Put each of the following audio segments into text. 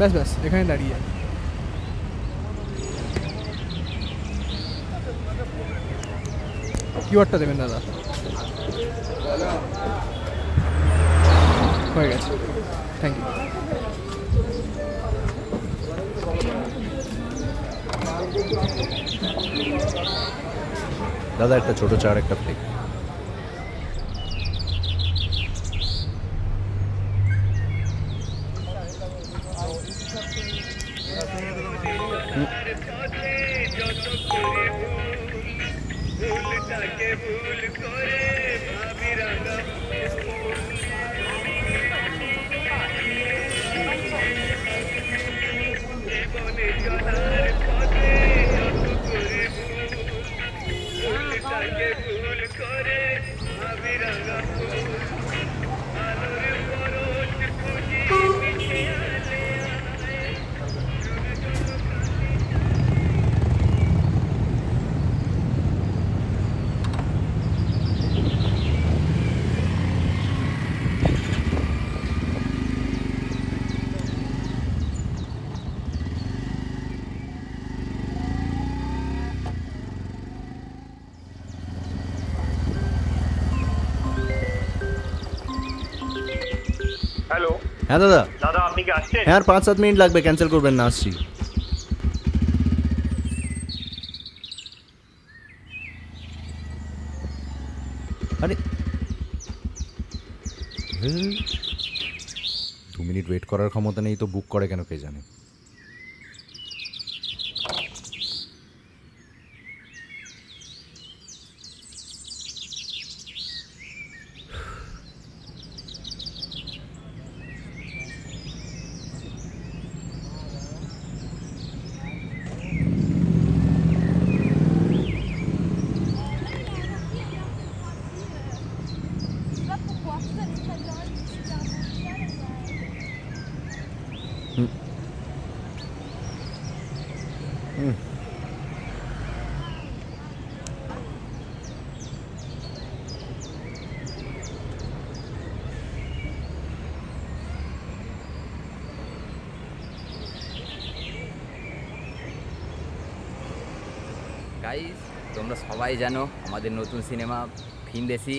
ব্যাস ব্যাস এখানে দাঁড়িয়ে কিওয়ার্ডটা দেবেন দাদা। হয়ে গেছে, থ্যাংক ইউ। দাদা একটা ছোট চার একটা প্লেট। হ্যালো হ্যাঁ দাদা। দাদা, আপনি কি আসছেন? হ্যাঁ আর 5-7 মিনিট লাগবে, ক্যান্সেল করবেন না, আসছি। আরে 2 মিনিট ওয়েট করার ক্ষমতা নেই তো বুক করে কেন কে জানে। গাইস, তোমরা সবাই জানো আমাদের নতুন সিনেমা ভিনদেশি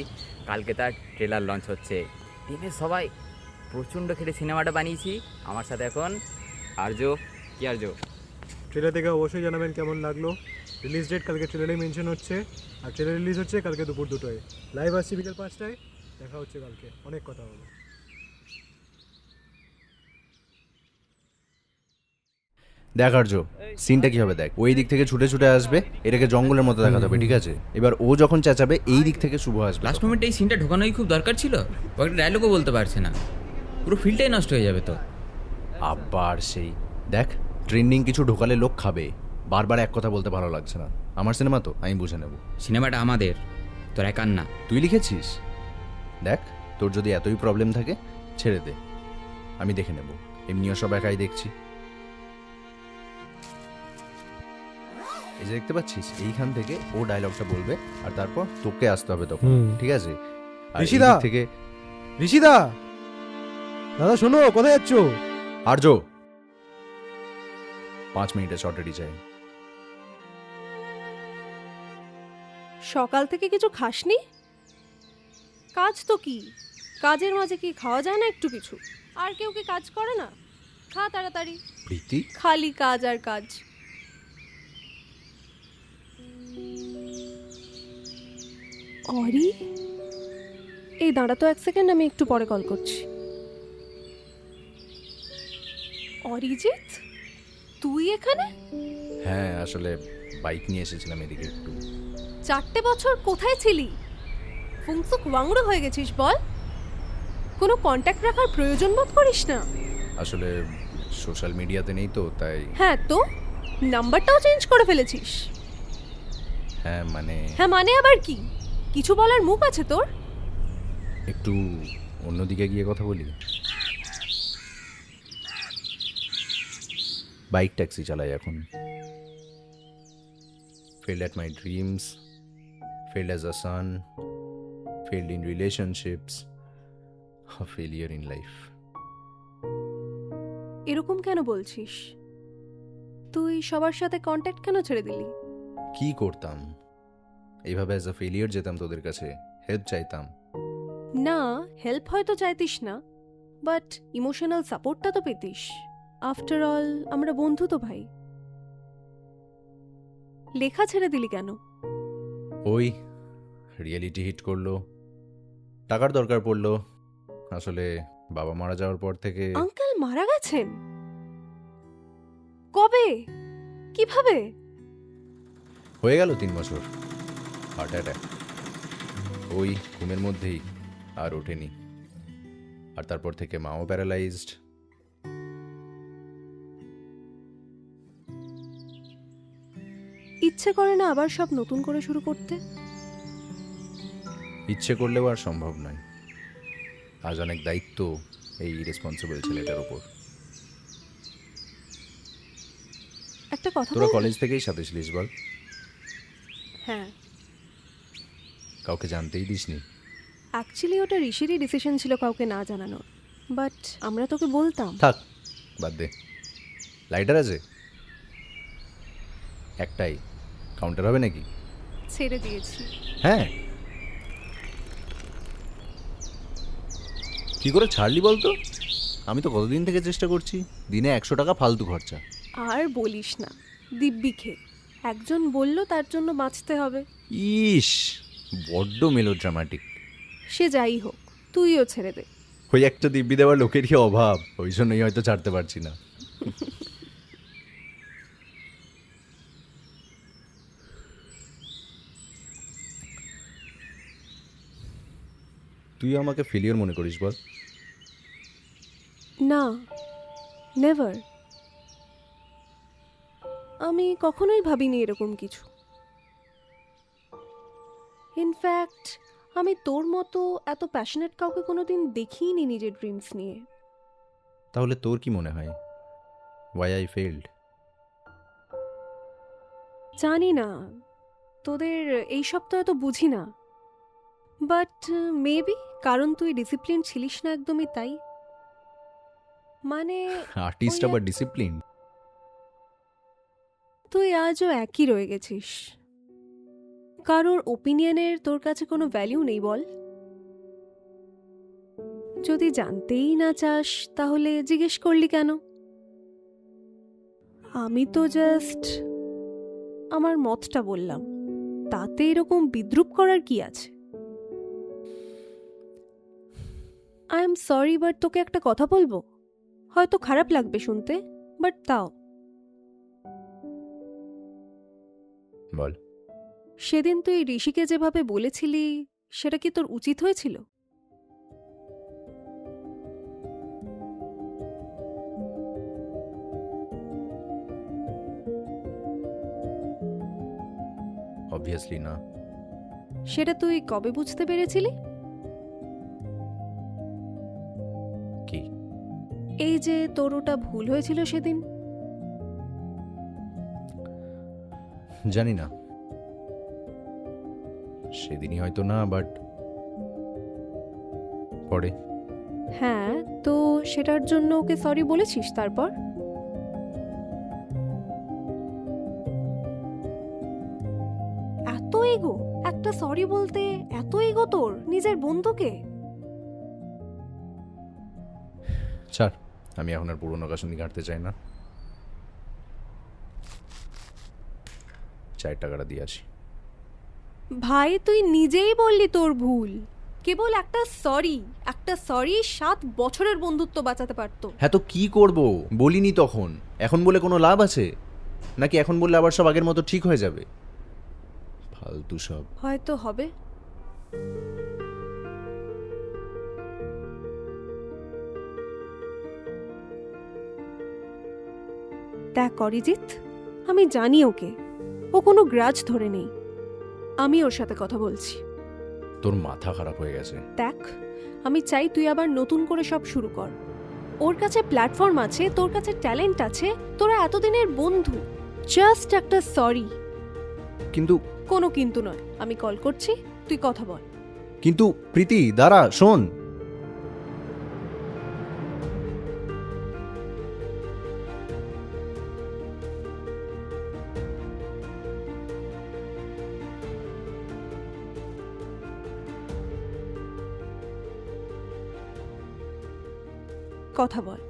কালকে তার ট্রেলার লঞ্চ হচ্ছে। টিমের সবাই প্রচণ্ড খেটে সিনেমাটা বানিয়েছি। আমার সাথে এখন আর্য। কি আর্য? ট্রেলার দেখে অবশ্যই জানাবেন কেমন লাগলো। রিলিজ ডেট কালকে ট্রেলারে মেনশন হচ্ছে, আর ট্রেলার রিলিজ হচ্ছে কালকে দুপুর 2টায়। লাইভ আসছি বিকেল 5টায়। দেখা হচ্ছে কালকে, অনেক কথা হবে। দেখ আর্য, সিনটা কি হবে দেখ। ওই দিক থেকে ছুটে ছুটে আসবে, এটাকে জঙ্গলের মতো দেখাতে হবে, ঠিক আছে? এবার ও যখন চেঁচাবে এই দিক থেকে শুভ আসবে। লাস্ট মোমেন্টে এই সিনটা ঢোকানোই খুব দরকার ছিল। ও একটা ডায়লগও বলতে পারছে না, পুরো ফিল্ডটাই নষ্ট হয়ে যাবে তো। আবার সেই দেখ, ট্রেন্ডিং কিছু ঢোকালে লোক খাবে। বারবার এক কথা বলতে ভালো লাগছে না। আমার সিনেমা তো আমি বুঝে নেব। সিনেমাটা আমাদের, তোর একার না। তুই লিখেছিস, দেখ তোর যদি এতই প্রবলেম থাকে ছেড়ে দে, আমি দেখে নেব। এমনিও সব একাই দেখছি। এই যে দেখতে পাচ্ছিস, এইখান থেকে ও ডায়লগটা বলবে আর তারপর তোকে আসতে হবে তখন, ঠিক আছে? আর এই ঋষিদা! দিক থেকে ঋষিদা, দাদা শোনো, কোথায় যাচ্ছ? আর্য 5 মিনিটে শর্ট রেডি চাই। সকাল থেকে কিছু খাসনি? কাজ তো কি, কাজের মাঝে কি খাওয়া যায় না একটু কিছু? আর কেউ কি কাজ করে না? খা তাড়াতাড়ি। প্রীতি, খালি কাজ আর কাজ। অরি, এই দাঁড়া তো 1 সেকেন্ড, আমি একটু পরে কল করছি। অরিজিৎ, তুই এখানে? হ্যাঁ আসলে বাইক নিয়ে এসেছিলাম এদিকে একটু। 4টে বছর কোথায় ছিলি? ফুংসুক ওয়াংড়ো হয়ে গেছিস বল? কোনো কন্ট্যাক্ট রাখার প্রয়োজন বোধ করিস না? আসলে সোশ্যাল মিডিয়াতে নেই তো তাই। হ্যাঁ তো, নাম্বারটাও চেঞ্জ করে ফেলেছিস। হ্যাঁ মানে আবার কি? কিছু বলার মুখ আছে তোর? একটু অন্যদিকে গিয়ে কথা বলি। বাইক ট্যাক্সি চালাই এখন। failed at my dreams, failed as a son, failed in relationships, a failure in life. এরকম কেন বলছিস? তুই সবার সাথে কন্ট্যাক্ট কেন ছেড়ে দিলি? কি করতাম? এইভাবে অ্যাজ আ ফেলিয়ার যেতাম তোদের কাছে, হেল্প চাইতাম। না, হেল্প হয়তো চাইতিস না, বাট ইমোশনাল সাপোর্টটা তো পেতিস। আফটার অল আমরা বন্ধু তো ভাই। লেখা ছেড়ে দিলি কেন? ওই রিয়েলিটি হিট করলো, টাকার দরকার পড়লো। আসলে বাবা মারা যাওয়ার পর থেকে আঙ্কেল মারা গেছেন? কবে? কিভাবে? হয়ে গেল 3 বছর। Heart attack. ওই ঘুমের মধ্যেই আর ওঠেনি। আর তারপর থেকে মাও প্যারালাইজড। ইচ্ছে করে না আবার সব নতুন করে শুরু করতে? ইচ্ছে করলেও আর সম্ভব নয়। আজ অনেক দায়িত্ব এই রেসপন্সিবল ছেলেটার উপর। একটা কথা তোরা বলবো? কলেজ থেকেই সাথে ছিলিস বল? হ্যাঁ, কাউকে জানতেই দিসনি? অ্যাকচুয়ালি ওটা ঋষিরই ডিসিশন ছিল কাউকে না জানানোর, বাট আমরা তোকে বলতাম। থাক, বাদ দে। লাইটার আছে একটাই, কাউন্টার হবে নাকি? ছেড়ে দিয়েছি। হ্যাঁ, কি করে ছাড়লি বলতো? আমি তো কতদিন থেকে চেষ্টা করছি, দিনে 100 টাকা ফালতু খরচা। আর বলিস না, দিব্যি খেয়ে একজন বলল তার জন্য বাঁচতে হবে। ইস, বড্ড মেলোড্রামাটিক। সে যাই হোক, তুইও ছেড়ে দে। ওই একটা দিব্যি দেওয়ার লোকেরই অভাব, ওই জন্যই হয়তো ছাড়তে পারছি না। তুই আমাকে ফেলিয়ার মনে করিস বল? না, নেভার। আমি কখনোই ভাবিনি এরকম কিছু। ইনফ্যাক্ট আমি তোর মতো এত প্যাশনেট কাউকে কোনোদিন দেখিনি নিজের ড্রিমস নিয়ে। তাহলে তোর কি মনে হয়, ওয়াই আই ফেইল্ড? জানি না, তোদের এইসব তো এত বুঝি না, বাট মেবি কারণ তুই ডিসিপ্লিন ছিলিস না একদমই, তাই। মানে আর্টিস্ট ওই আবার ডিসিপ্লিন? তুই আজও একই রয়ে গেছিস। কারোর ওপিনিয়নের তোর কাছে কোনো ভ্যালিউ নেই বল? যদি জানতেই না চাস তাহলে জিজ্ঞেস করলি কেন? আমি তো জাস্ট আমার মতটা বললাম, তাতে এরকম বিদ্রূপ করার কি আছে? আই এম সরি, বাট তোকে একটা কথা বলবো, হয়তো খারাপ লাগবে শুনতে, বাট তাও। বল। সেদিন তুই ঋষিকে যেভাবে বলেছিলি সেটা কি তোর উচিত হয়েছিল? অবভিয়াসলি না। সেটা তুই কবে বুঝতে পেরেছিলি? কি? এই যে তোর ওটা ভুল হয়েছিল সেদিন। জানি না, সেদিনই হয়তো না, বাট পরে। হ্যাঁ, তো সেটার জন্য ওকে সরি বলেছিস তারপর? এত এগো, একটা সরি বলতে এত এগো তোর নিজের বন্ধুকে? ছাড়, আমি এখন আর পুরোনো কাশুনি ঘাটতে চাই না। চায়ের টাকাটা দিয়ে আসি। ভাই তুই নিজেই বললি তোর ভুল। কেবল একটা সরি 7 বছরের বন্ধুত্ব বাঁচাতে পারতো। হ্যাঁ, তো কি করব? বলিনি তখন। এখন বলে কোনো লাভ আছে নাকি? এখন বললে আবার সব আগের মতো ঠিক হয়ে যাবে? ফালতু সব। হয়তো হবে। দেখ অরিজিৎ, আমি জানি ওকে, ও কোনো গ্রাজ ধরে নেই। আমি ওর সাথে কথা বলছি। তোর মাথা খারাপ হয়ে গেছে। দেখ, আমি চাই তুই আবার নতুন করে সব শুরু কর। ওর কাছে প্ল্যাটফর্ম আছে, তোর কাছে ট্যালেন্ট আছে, তোরা এতদিনের বন্ধু। জাস্ট একটা সরি। কিন্তু কোনো কিন্তু নয়, আমি কল করছি, তুই কথা বল। কিন্তু প্রীতি, দাঁড়া, শোন। কথা বল।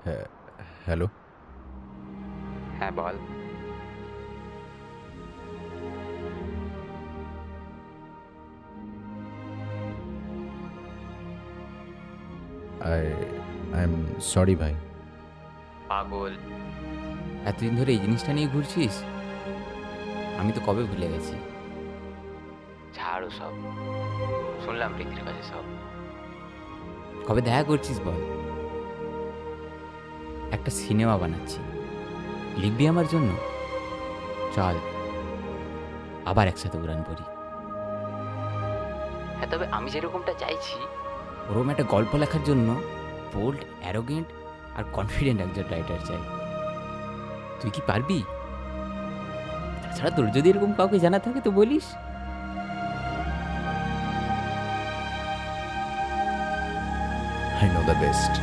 হ্যাঁ, হ্যালো। হ্যাঁ বল। আই এম সরি ভাই। পাগল, এতদিন ধরে এই জিনিসটা নিয়ে ঘুরছিস? আমি তো কবে ভুলে গেছি। ছাড়ো সব, শুনলাম প্রীতির কাছে সব। কবে দেখা করছিস বল? একটা সিনেমা বানাচ্ছি, লিখবি আমার জন্য? চল আবার একসাথে উড়ান পড়ি। হ্যাঁ, তবে আমি যেরকমটা চাইছি ওরকম একটা গল্প লেখার জন্য বোল্ড, অ্যারোগেন্ট আর কনফিডেন্ট একজন রাইটার চাই। তুই কি পারবি? তাছাড়া তোর যদি এরকম কাউকে জানা থাকে তো বলিস। I know the best.